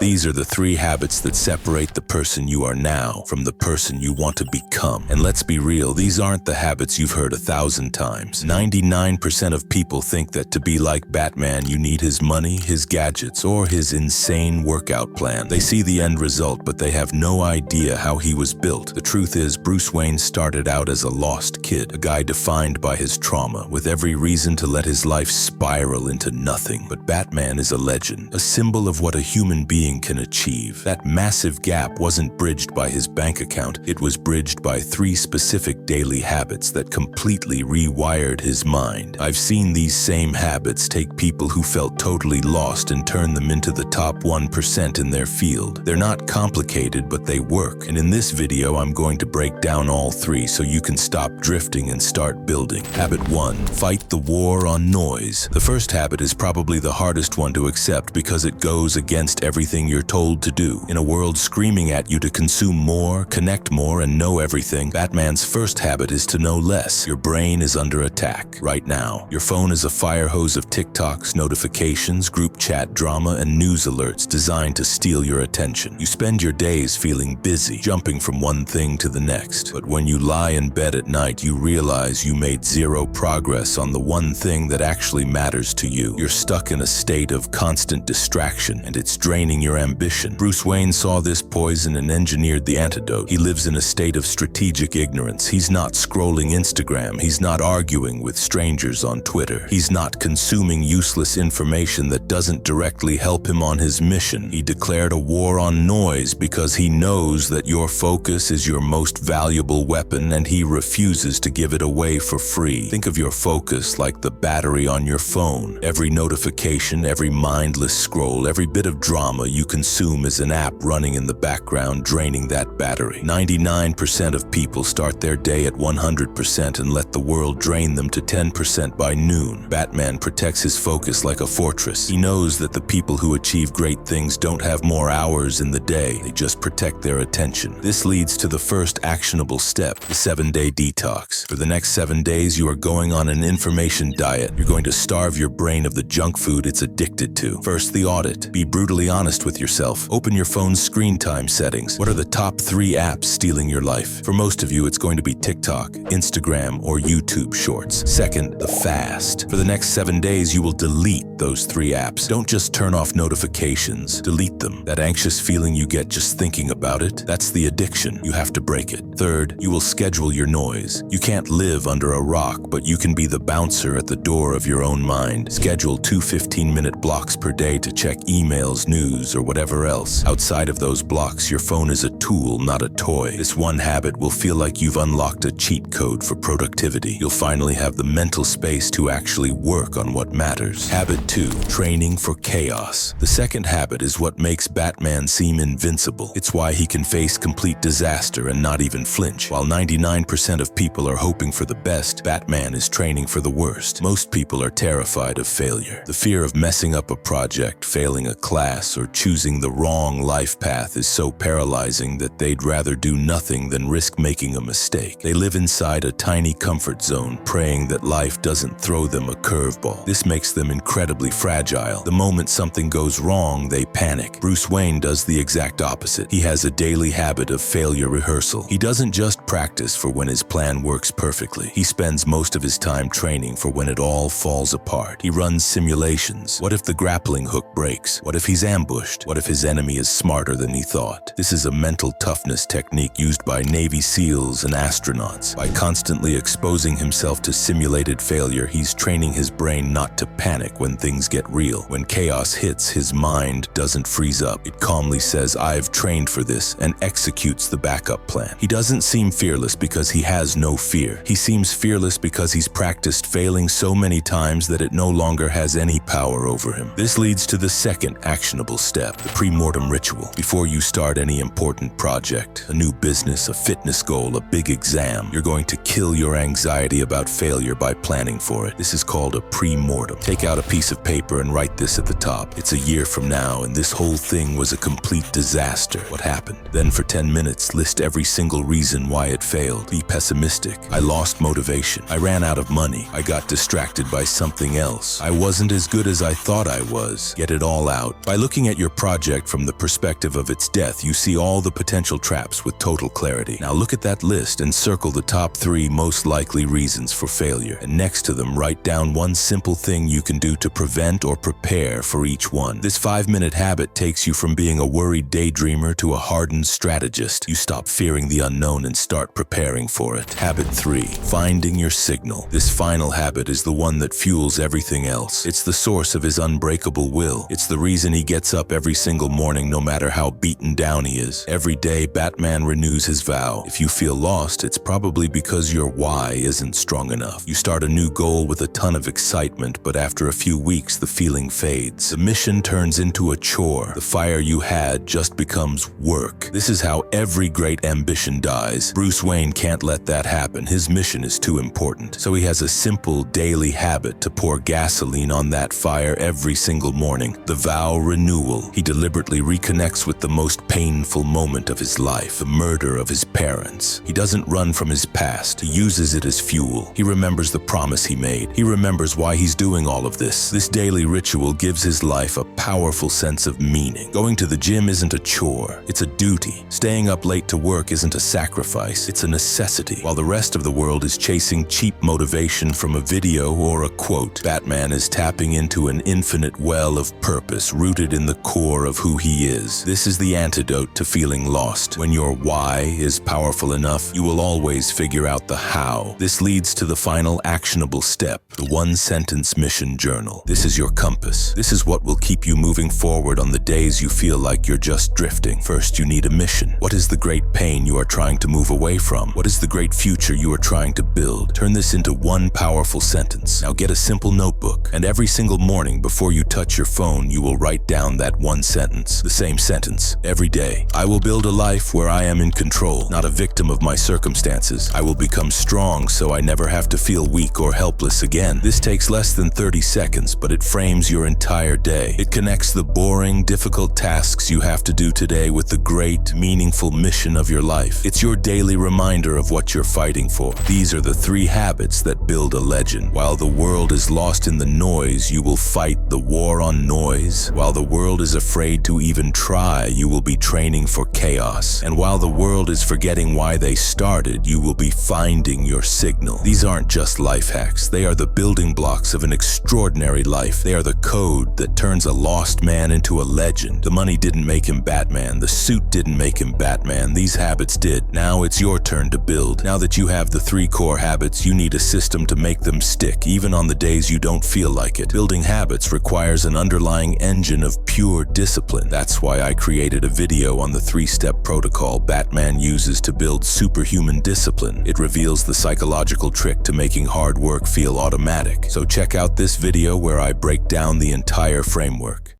These are the 3 habits that separate the person you are now from the person you want to become. And let's be real, these aren't the habits you've heard 1,000 times. 99% of people think that to be like Batman, you need his money, his gadgets, or his insane workout plan. They see the end result, but they have no idea how he was built. The truth is, Bruce Wayne started out as a lost kid, a guy defined by his trauma, with every reason to let his life spiral into nothing. But Batman is a legend, a symbol of what a human being can achieve. That massive gap wasn't bridged by his bank account, it was bridged by 3 specific daily habits that completely rewired his mind. I've seen these same habits take people who felt totally lost and turn them into the top 1% in their field. They're not complicated, but they work. And in this video, I'm going to break down all 3 so you can stop drifting and start building. Habit 1. Fight the war on noise. The first habit is probably the hardest one to accept because it goes against everything you're told to do. In a world screaming at you to consume more, connect more, and know everything, Batman's first habit is to know less. Your brain is under attack right now. Your phone is a fire hose of TikToks, notifications, group chat drama, and news alerts designed to steal your attention. You spend your days feeling busy, jumping from one thing to the next. But when you lie in bed at night, you realize you made 0 progress on the one thing that actually matters to you. You're stuck in a state of constant distraction, and it's draining your ambition. Bruce Wayne saw this poison and engineered the antidote. He lives in a state of strategic ignorance. He's not scrolling Instagram. He's not arguing with strangers on Twitter. He's not consuming useless information that doesn't directly help him on his mission. He declared a war on noise because he knows that your focus is your most valuable weapon, and he refuses to give it away for free. Think of your focus like the battery on your phone. Every notification, every mindless scroll, every bit of drama you consume is an app running in the background, draining that battery. 99% of people start their day at 100% and let the world drain them to 10% by noon. Batman protects his focus like a fortress. He knows that the people who achieve great things don't have more hours in the day, they just protect their attention. This leads to the first actionable step, the 7-day detox. For the next 7 days, you are going on an information diet. You're going to starve your brain of the junk food it's addicted to. First, the audit. Be brutally honest with yourself. Open your phone's screen time settings. What are the top 3 apps stealing your life? For most of you, it's going to be TikTok, Instagram, or YouTube Shorts. Second, the fast. For the next 7 days, you will delete those 3 apps. Don't just turn off notifications. Delete them. That anxious feeling you get just thinking about it, that's the addiction. You have to break it. Third, you will schedule your noise. You can't live under a rock, but you can be the bouncer at the door of your own mind. Schedule 2 15-minute blocks per day to check emails, news, or whatever else. Outside of those blocks, your phone is a tool, not a toy. This one habit will feel like you've unlocked a cheat code for productivity. You'll finally have the mental space to actually work on what matters. Habit 2. Training for chaos. The second habit is what makes Batman seem invincible. It's why he can face complete disaster and not even flinch. While 99% of people are hoping for the best, Batman is training for the worst. Most people are terrified of failure. The fear of messing up a project, failing a class, or choosing the wrong life path is so paralyzing that they'd rather do nothing than risk making a mistake. They live inside a tiny comfort zone, praying that life doesn't throw them a curveball. This makes them incredibly fragile. The moment something goes wrong, they panic. Bruce Wayne does the exact opposite. He has a daily habit of failure rehearsal. He doesn't just practice for when his plan works perfectly. He spends most of his time training for when it all falls apart. He runs simulations. What if the grappling hook breaks? What if he's ambushed? What if his enemy is smarter than he thought? This is a mental toughness technique used by Navy SEALs and astronauts. By constantly exposing himself to simulated failure, he's training his brain not to panic when things get real. When chaos hits, his mind doesn't freeze up. It calmly says, "I've trained for this," and executes the backup plan. He doesn't seem fearless because he has no fear. He seems fearless because he's practiced failing so many times that it no longer has any power over him. This leads to the second actionable step, the pre-mortem ritual. Before you start any important project, a new business, a fitness goal, a big exam, you're going to kill your anxiety about failure by planning for it. This is called a pre-mortem. Take out a piece of paper and write this at the top. It's a year from now, and this whole thing was a complete disaster. What happened? Then for 10 minutes, list every single reason why why it failed. Be pessimistic. I lost motivation. I ran out of money. I got distracted by something else. I wasn't as good as I thought I was. Get it all out. By looking at your project from the perspective of its death, you see all the potential traps with total clarity. Now look at that list and circle the top 3 most likely reasons for failure. And next to them, write down one simple thing you can do to prevent or prepare for each one. This 5-minute habit takes you from being a worried daydreamer to a hardened strategist. You stop fearing the unknown and start preparing for it. Habit 3, finding your signal. This final habit is the one that fuels everything else. It's the source of his unbreakable will. It's the reason he gets up every single morning no matter how beaten down he is. Every day, Batman renews his vow. If you feel lost, it's probably because your why isn't strong enough. You start a new goal with a ton of excitement, but after a few weeks, the feeling fades. The mission turns into a chore. The fire you had just becomes work. This is how every great ambition dies. Bruce Wayne can't let that happen. His mission is too important. So he has a simple daily habit to pour gasoline on that fire every single morning. The vow renewal. He deliberately reconnects with the most painful moment of his life, the murder of his parents. He doesn't run from his past. He uses it as fuel. He remembers the promise he made. He remembers why he's doing all of this. This daily ritual gives his life a powerful sense of meaning. Going to the gym isn't a chore. It's a duty. Staying up late to work isn't a sacrifice. It's a necessity. While the rest of the world is chasing cheap motivation from a video or a quote, Batman is tapping into an infinite well of purpose rooted in the core of who he is. This is the antidote to feeling lost. When your why is powerful enough, you will always figure out the how. This leads to the final actionable step, the 1-sentence mission journal. This is your compass. This is what will keep you moving forward on the days you feel like you're just drifting. First, you need a mission. What is the great pain you are trying to move away from? What is the great future you are trying to build? Turn this into one powerful sentence. Now get a simple notebook, and every single morning before you touch your phone, you will write down that one sentence, the same sentence, every day. I will build a life where I am in control, not a victim of my circumstances. I will become strong so I never have to feel weak or helpless again. This takes less than 30 seconds, but it frames your entire day. It connects the boring, difficult tasks you have to do today with the great, meaningful mission of your life. It's your daily reminder of what you're fighting for. These are the 3 habits that build a legend. While the world is lost in the noise, you will fight the war on noise. While the world is afraid to even try, you will be training for chaos. And while the world is forgetting why they started, you will be finding your signal. These aren't just life hacks. They are the building blocks of an extraordinary life. They are the code that turns a lost man into a legend. The money didn't make him Batman. The suit didn't make him Batman. These habits did. Now it's your turn to build. Now that you have the 3 core habits, you need a system to make them stick, even on the days you don't feel like it. Building habits requires an underlying engine of pure discipline. That's why I created a video on the 3-step protocol Batman uses to build superhuman discipline. It reveals the psychological trick to making hard work feel automatic. So check out this video where I break down the entire framework.